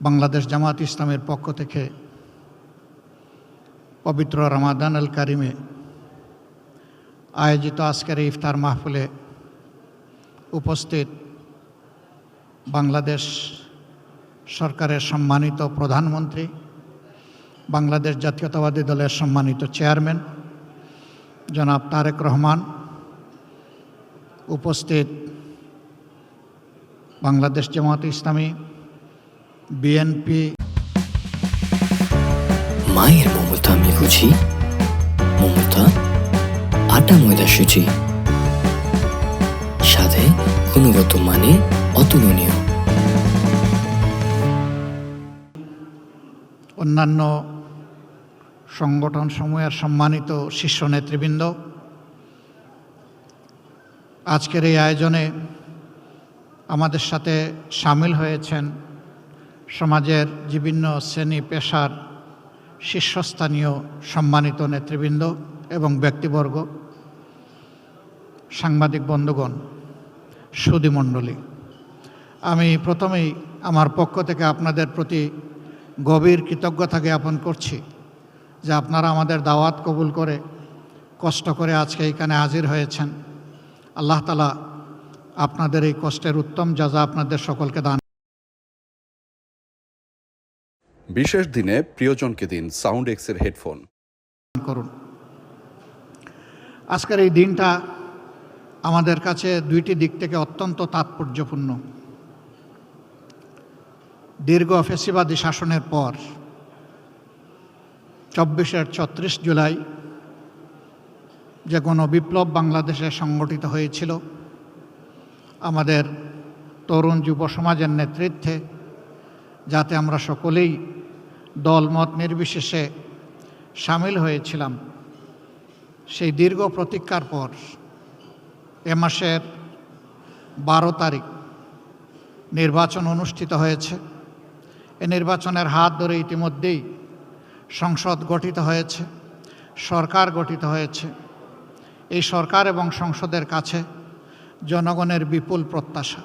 বাংলাদেশ জামাত ইসলামের পক্ষ থেকে পবিত্র রমাদান আল কারিমে আয়োজিত আজকের ইফতার মাহফিলে উপস্থিত বাংলাদেশ সরকারের সম্মানিত প্রধানমন্ত্রী, বাংলাদেশ জাতীয়তাবাদী দলের সম্মানিত চেয়ারম্যান জনাব তারেক রহমান, উপস্থিত বাংলাদেশ জামাত ইসলামী, বিএনপি। মায়ের মমতা আমি বুঝি, মমতা আটা ময়দা সুজি, সাথে গুণগত মানে অতুলনীয়। অন্যান্য সংগঠন সমূহের সম্মানিত শীর্ষ নেতৃবৃন্দ, আজকের এই আয়োজনে আমাদের সাথে সামিল হয়েছেন সমাজের বিভিন্ন শ্রেণী পেশার শীর্ষস্থানীয় সম্মানিত নেতৃবৃন্দ এবং ব্যক্তিবর্গ, সাংবাদিক বন্ধুগণ, সুধীমণ্ডলী। আমি প্রথমেই আমার পক্ষ থেকে আপনাদের প্রতি গভীর কৃতজ্ঞতা জ্ঞাপন করছি যে আপনারা আমাদের দাওয়াত কবুল করে কষ্ট করে আজকে এখানে হাজির হয়েছেন। আল্লাহ তাআলা আপনাদের এই কষ্টের উত্তম জাযা আপনাদের সকলকে দান বিশেষ দিনে প্রিয়জনকে দিন সাউন্ড এক্সের হেডফোন করুন। আজকের এই দিনটা আমাদের কাছে দুইটি দিক থেকে অত্যন্ত তাৎপর্যপূর্ণ। দীর্ঘ ফ্যাসিবাদী শাসনের পর 36 জুলাই যে গণবিপ্লব বাংলাদেশে সংগঠিত হয়েছিল, আমাদের তরুণ যুব সমাজের নেতৃত্বে, যাতে আমরা সকলেই দলমত নির্বিশেষে সামিল হয়েছিলাম, সেই দীর্ঘ প্রতীক্ষার পর এ মাসের 12 তারিখ নির্বাচন অনুষ্ঠিত হয়েছে। এ নির্বাচনের হাত ধরে ইতিমধ্যেই সংসদ গঠিত হয়েছে, সরকার গঠিত হয়েছে। এই সরকার এবং সংসদের কাছে জনগণের বিপুল প্রত্যাশা।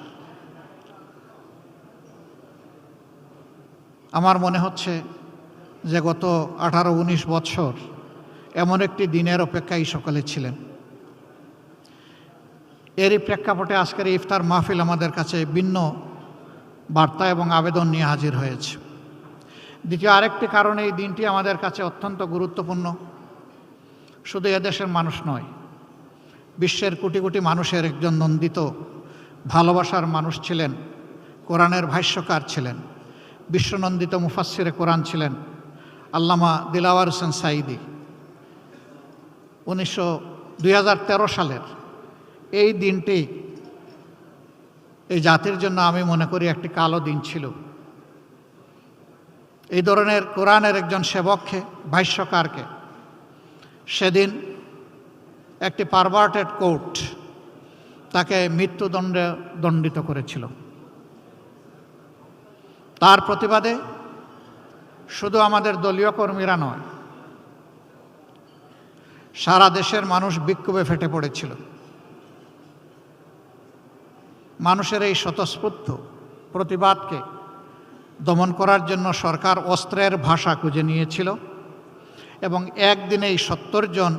আমার মনে হচ্ছে যে গত 18-19 বছর এমন একটি দিনের অপেক্ষায় সকলে ছিলেন। এরই প্রেক্ষাপটে আজকের ইফতার মাহফিল আমাদের কাছে ভিন্ন বার্তা এবং আবেদন নিয়ে হাজির হয়েছে। দ্বিতীয় আরেকটি কারণে এই দিনটি আমাদের কাছে অত্যন্ত গুরুত্বপূর্ণ। শুধু এদেশের মানুষ নয়, বিশ্বের কোটি কোটি মানুষের একজন নন্দিত ভালোবাসার মানুষ ছিলেন, কোরআনের ভাষ্যকার ছিলেন, বিশ্বনন্দিত মুফাসসিরে কোরআন ছিলেন আল্লামা দিলাওয়ার হোসেন সাঈদী। 2013 সালের এই দিনটি এই জাতির জন্য আমি মনে করি একটি কালো দিন ছিল। এই ধরনের কোরআনের একজন সেবককে, ভাষ্যকারকে সেদিন একটি পারভার্টেড কোর্ট তাকে মৃত্যুদণ্ডে দণ্ডিত করেছিল। তার প্রতিবাদে শুধু আমাদের দলীয় কর্মীরা নয়, সারা দেশের মানুষ বিক্ষোভে ফেটে পড়েছিল। মানুষের এই স্বতঃস্ফূর্ত প্রতিবাদকে দমন করার জন্য সরকার অস্ত্রের ভাষা খুঁজে নিয়েছিল এবং একদিনেই 70 জন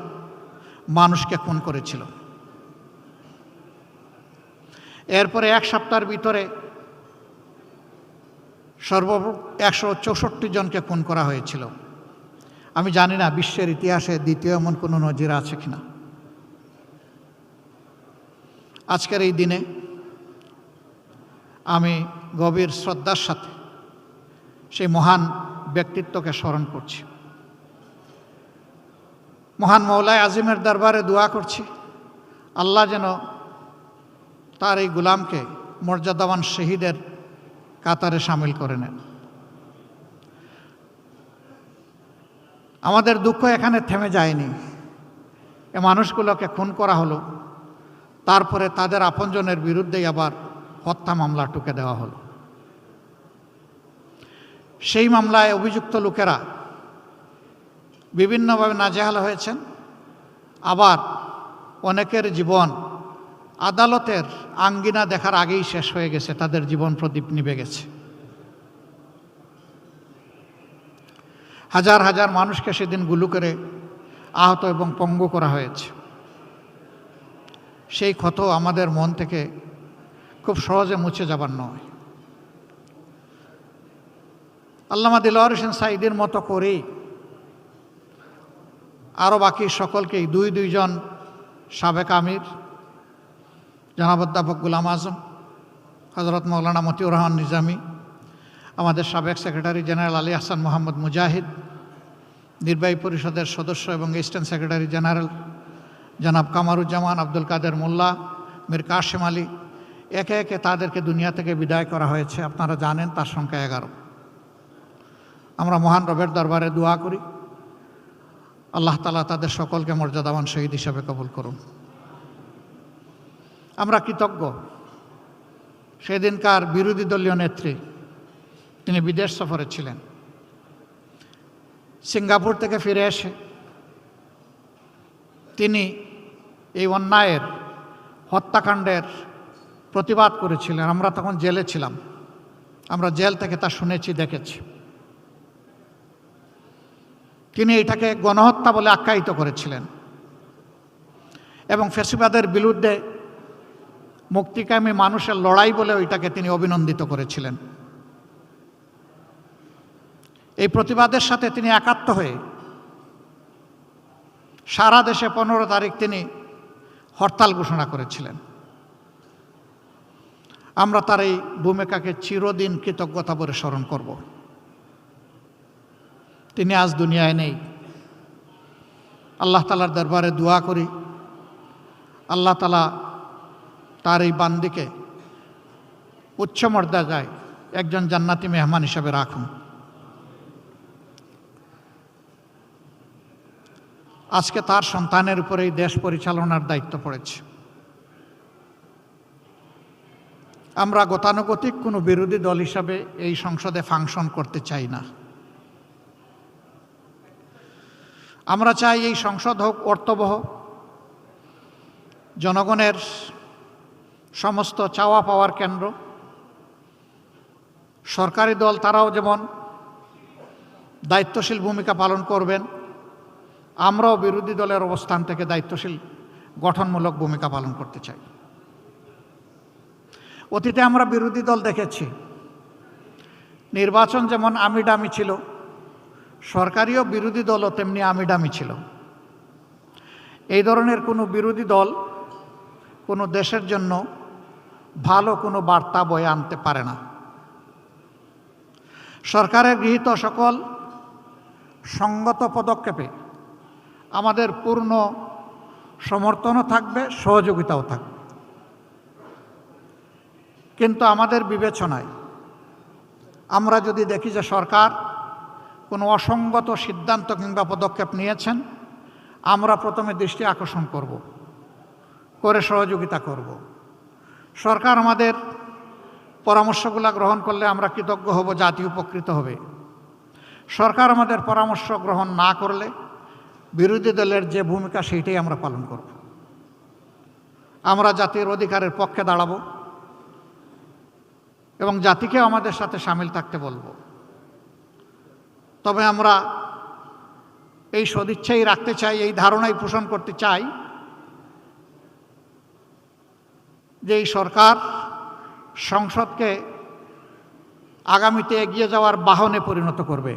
মানুষকে খুন করেছিল। এরপরে এক সপ্তাহের ভিতরে সর্বমোট 164 জনকে খুন করা হয়েছিল। আমি জানি না বিশ্বের ইতিহাসে দ্বিতীয় এমন কোনো নজির আছে কিনা। আজকের এই দিনে আমি গভীর শ্রদ্ধার সাথে সেই মহান ব্যক্তিত্বকে স্মরণ করছি। মহান মওলায়ে আজিমের দরবারে দোয়া করছি, আল্লাহ যেন তার এই গোলামকে মর্যাদাবান শহীদের কাতারে সামিল করে নেন। আমাদের দুঃখ এখানে থেমে যায়নি। এ মানুষগুলোকে খুন করা হলো, তারপরে তাদের আপনজনের বিরুদ্ধেই আবার হত্যা মামলা টুকে দেওয়া হলো। সেই মামলায় অভিযুক্ত লোকেরা বিভিন্নভাবে নাজেহাল হয়েছেন, আবার অনেকের জীবন আদালতের আঙ্গিনা দেখার আগেই শেষ হয়ে গেছে, তাদের জীবন প্রদীপ নিভে গেছে। হাজার হাজার মানুষকে সেদিন গুলি করে আহত এবং পঙ্গু করা হয়েছে। সেই ক্ষত আমাদের মন থেকে খুব সহজে মুছে যাবার নয়। আল্লামা দিলওয়ার হোসেন সাঈদীর মতো করেই আরও বাকি সকলকেই দুইজন সাবেক আমির জনাব অধ্যাপক গোলাম আজম, হজরত মৌলানা মতিউর রহমান নিজামী, আমাদের সাবেক সেক্রেটারি জেনারেল আলী আহসান মোহাম্মদ মুজাহিদ, নির্বাহী পরিষদের সদস্য এবং অ্যাসিস্ট্যান্ট সেক্রেটারি জেনারেল জনাব কামারুজ্জামান, আব্দুল কাদের মোল্লা, মীর কাশেম আলী, একে একে তাদেরকে দুনিয়া থেকে বিদায় করা হয়েছে। আপনারা জানেন তার সংখ্যা 11। আমরা মহান রবের দরবারে দোয়া করি আল্লাহ তাআলা তাদের সকলকে মর্যাদাবান শহীদ হিসাবে কবুল করুন। আমরা কৃতজ্ঞ সেদিনকার বিরোধী দলীয় নেত্রী, তিনি বিদেশ সফরে ছিলেন। সিঙ্গাপুর থেকে ফিরে এসে তিনি এই অন্যায়ের হত্যাকাণ্ডের প্রতিবাদ করেছিলেন। আমরা তখন জেলে ছিলাম, আমরা জেল থেকে তা শুনেছি, দেখেছি। তিনি এটাকে গণহত্যা বলে আখ্যায়িত করেছিলেন এবং ফ্যাসিবাদের বিরুদ্ধে মুক্তিকামী মানুষের লড়াই বলে ওইটাকে তিনি অভিনন্দিত করেছিলেন। এই প্রতিবাদের সাথে তিনি একাত্ম হয়ে সারা দেশে 15 তারিখ তিনি হরতাল ঘোষণা করেছিলেন। আমরা তার এই ভূমিকাকে চিরদিন কৃতজ্ঞতা ভরে স্মরণ করব। তিনি আজ দুনিয়ায় নেই। আল্লাহ তাআলার দরবারে দোয়া করি আল্লাহ তাআলা তার এই বান্দিকে উচ্চ মর্যাদায় একজন জান্নাতি মেহমান হিসেবে রাখুন। আজকে তার সন্তানের উপরে এই দেশ পরিচালনার দায়িত্ব পড়েছে। আমরা গতানুগতিক কোনো বিরোধী দল হিসাবে এই সংসদে ফাংশন করতে চাই না। আমরা চাই এই সংসদ হোক অর্থবহ, জনগণের সমস্ত চাওয়া পাওয়ার কেন্দ্র। সরকারি দল তারাও যেমন দায়িত্বশীল ভূমিকা পালন করবেন, আমরাও বিরোধী দলের অবস্থান থেকে দায়িত্বশীল গঠনমূলক ভূমিকা পালন করতে চাই। অতীতে আমরা বিরোধী দল দেখেছি, নির্বাচন যেমন আমিডামি ছিল, সরকারিও বিরোধী দলও তেমনি আমিডামি ছিল। এই ধরনের কোনো বিরোধী দল কোনো দেশের জন্য ভালো কোনো বার্তা বয়ে আনতে পারে না। সরকারের গৃহীত সকল সঙ্গত পদক্ষেপে আমাদের পূর্ণ সমর্থনও থাকবে, সহযোগিতাও থাকবে। কিন্তু আমাদের বিবেচনায় আমরা যদি দেখি যে সরকার কোনো অসঙ্গত সিদ্ধান্ত কিংবা পদক্ষেপ নিয়েছেন, আমরা প্রথমে দৃষ্টি আকর্ষণ করব, করে সহযোগিতা করব। সরকার আমাদের পরামর্শগুলো গ্রহণ করলে আমরা কৃতজ্ঞ হব, জাতি উপকৃত হবে। সরকার আমাদের পরামর্শ গ্রহণ না করলে বিরোধী দলের যে ভূমিকা সেইটাই আমরা পালন করব। আমরা জাতির অধিকারের পক্ষে দাঁড়াবো এবং জাতিকেও আমাদের সাথে সামিল থাকতে বলবো। তবে আমরা এই সদিচ্ছাই রাখতে চাই, এই ধারণাই পোষণ করতে চাই যে এই সরকার সংসদকে আগামীতে এগিয়ে যাওয়ার বাহনে পরিণত করবে।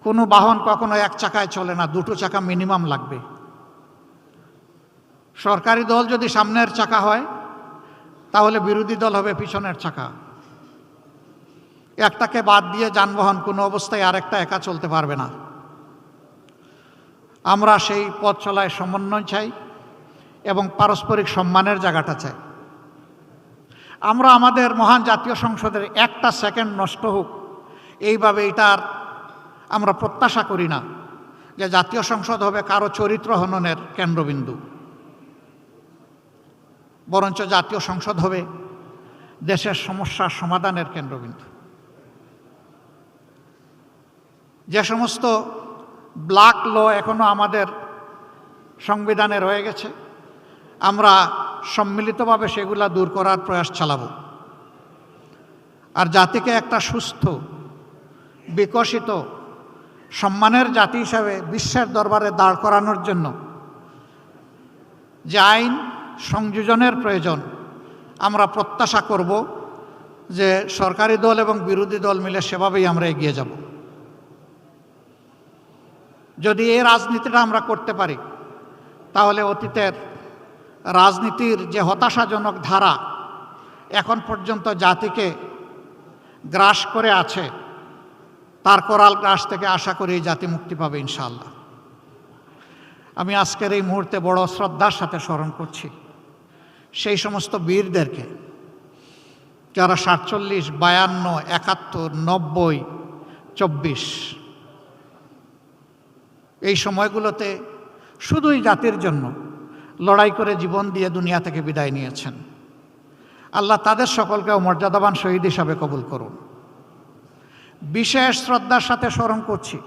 কোনো বাহন কখনো এক চাকায় চলে না, দুটো চাকা মিনিমাম লাগবে। সরকারি দল যদি সামনের চাকা হয় তাহলে বিরোধী দল হবে পিছনের চাকা। একটাকে বাদ দিয়ে যানবাহন কোনো অবস্থায় আরেকটা একা চলতে পারবে না। আমরা সেই পথ চলায় সমন্বয় চাই এবং পারস্পরিক সম্মানের জায়গাটা চাই। আমরা আমাদের মহান জাতীয় সংসদের একটা সেকেন্ড নষ্ট হোক এইভাবে এটার আমরা প্রত্যাশা করি না যে জাতীয় সংসদ হবে কারো চরিত্র হননের কেন্দ্রবিন্দু। বরঞ্চ জাতীয় সংসদ হবে দেশের সমস্যার সমাধানের কেন্দ্রবিন্দু। যে সমস্ত ব্ল্যাক ল এখনো আমাদের সংবিধানে রয়ে গেছে, আমরা সম্মিলিতভাবে সেগুলা দূর করার প্রয়াস চালাব। আর জাতিকে একটা সুস্থ বিকশিত সম্মানের জাতি হিসাবে বিশ্বের দরবারে দাঁড় করানোর জন্য যে আইন সংযোজনের প্রয়োজন, আমরা প্রত্যাশা করব যে সরকারি দল এবং বিরোধী দল মিলে সেভাবেই আমরা এগিয়ে যাব। যদি এই রাজনীতিটা আমরা করতে পারি, তাহলে অতীতের রাজনীতির যে হতাশাজনক ধারা এখন পর্যন্ত জাতিকে গ্রাস করে আছে, তার করাল গ্রাস থেকে আশা করি এই জাতি মুক্তি পাবে ইনশাআল্লাহ। আমি আজকের এই মুহূর্তে বড় শ্রদ্ধার সাথে স্মরণ করছি সেই সমস্ত বীরদেরকে যারা 47, 52, 71, 90, 24 এই সময়গুলোতে শুধুই জাতির জন্য লড়াই করে জীবন দিয়ে দুনিয়া থেকে বিদায় নিয়েছেন। আল্লাহ তাদের সকলকেও মর্যাদাবান শহীদ হিসাবে কবুল করুন। বিশেষ শ্রদ্ধার সাথে স্মরণ করছি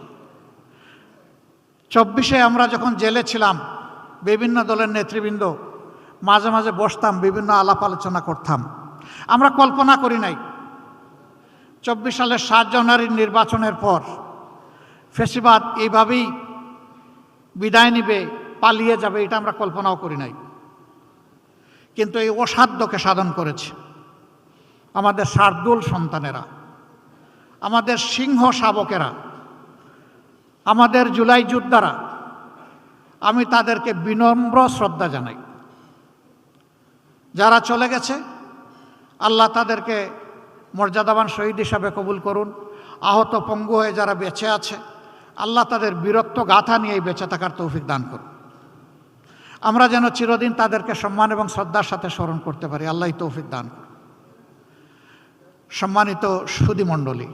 24-এ আমরা যখন জেলে ছিলাম, বিভিন্ন দলের নেতৃবৃন্দ মাঝে মাঝে বসতাম, বিভিন্ন আলাপ আলোচনা করতাম। আমরা কল্পনা করি নাই 24 সালের 7 জানুয়ারির নির্বাচনের পর ফ্যাসিবাদ এইভাবেই বিদায় নিবে, পালিয়ে যাবে, এটা আমরা কল্পনাও করি নাই। কিন্তু এই অসাধ্যকে সাধন করেছে আমাদের শার্দুল সন্তানেরা, আমাদের সিংহ শাবকেরা, আমাদের জুলাই যোদ্ধারা। আমি তাদেরকে বিনম্র শ্রদ্ধা জানাই। যারা চলে গেছে, আল্লাহ তাদেরকে মর্যাদাবান শহীদ হিসাবে কবুল করুন। আহত পঙ্গু হয়ে যারা বেঁচে আছে, আল্লাহ তাদের বীরত্ব গাথা নিয়েই বেঁচে থাকার তৌফিক দান করুন। আমরা যেন চিরদিন তাদেরকে সম্মান এবং শ্রদ্ধার সাথে স্মরণ করতে পারি, আল্লাহই তৌফিক দান করুন। সম্মানিত সুধী মণ্ডলী,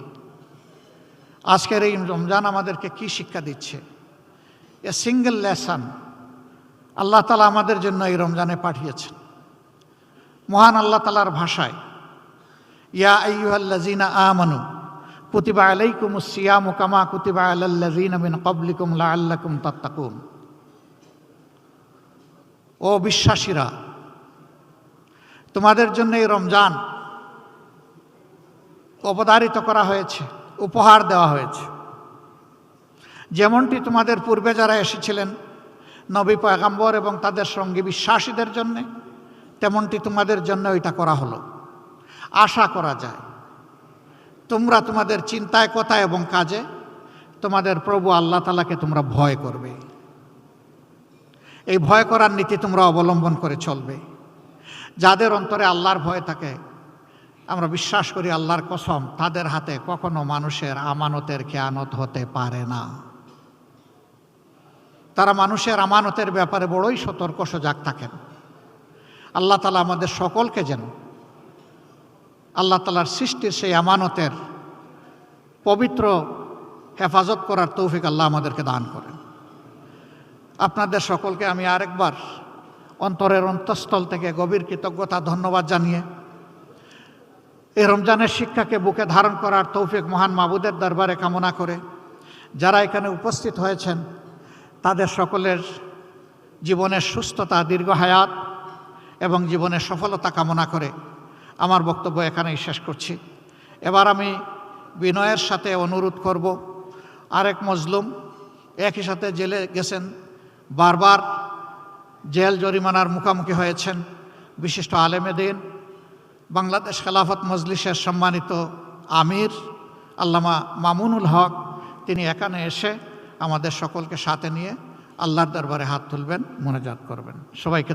আজকের এই রমজান আমাদেরকে কি শিক্ষা দিচ্ছে? এ সিঙ্গেল লেসন আল্লাহ তাআলা আমাদের জন্য এই রমজানে পাঠিয়েছেন। মহান আল্লাহ তাআলার ভাষায়, ইয়া আইয়ুহাল্লাযীনা আমানু কুতিবা আলাইকুমুস সিয়ামু কামা কুতিবা আলাল্লাযীনা মিন ক্বাবলিকুম লাআল্লাকুম তাত্তাকুন। ও বিশ্বাসীরা, তোমাদের জন্য এই রমজান অবধারিত করা হয়েছে, উপহার দেওয়া হয়েছে। যেমনটি তোমাদের পূর্বে যারা এসেছিলেন নবী পয়গম্বর এবং তাদের সঙ্গী বিশ্বাসীদের জন্যে, তেমনটি তোমাদের জন্য এটা করা হলো। আশা করা যায় তোমরা তোমাদের চিন্তায়, কথায় এবং কাজে তোমাদের প্রভু আল্লাহ তাআলাকে তোমরা ভয় করবে। এই ভয় করার নীতি তোমরা অবলম্বন করে চলবে। যাদের অন্তরে আল্লাহর ভয় থাকে, আমরা বিশ্বাস করি আল্লাহর কসম, তাদের হাতে কখনো মানুষের আমানতের খেয়ানত হতে পারে না। তারা মানুষের আমানতের ব্যাপারে বড়ই সতর্ক সজাগ থাকেন। আল্লাহ তাআলা আমাদের সকলকে যেন আল্লাহ তাআলার সৃষ্টির সেই আমানতের পবিত্র হেফাজত করার তৌফিক আল্লাহ আমাদেরকে দান করেন। আপনাদের সকলকে আমি আরেকবার অন্তরের অন্তঃস্থল থেকে গভীর কৃতজ্ঞতা, ধন্যবাদ জানিয়ে এই রমজানের শিক্ষাকে বুকে ধারণ করার তৌফিক মহান মাবুদের দরবারে কামনা করে, যারা এখানে উপস্থিত হয়েছেন তাদের সকলের জীবনের সুস্থতা, দীর্ঘ হায়াত এবং জীবনের সফলতা কামনা করে আমার বক্তব্য এখানেই শেষ করছি। এবার আমি বিনয়ের সাথে অনুরোধ করব, আরেক মজলুম একই সাথে জেলে গেছেন, বারবার জেল জরিমানার মুখোমুখি হয়েছেন, বিশিষ্ট আলেমে দ্বীন, বাংলাদেশ খেলাফত মজলিসের সম্মানিত আমির আল্লামা মামুনুল হক, তিনি এখানে এসে আমাদের সকলকে সাথে নিয়ে আল্লাহর দরবারে হাত তুলবেন, মোনাজাত করবেন। সবাইকে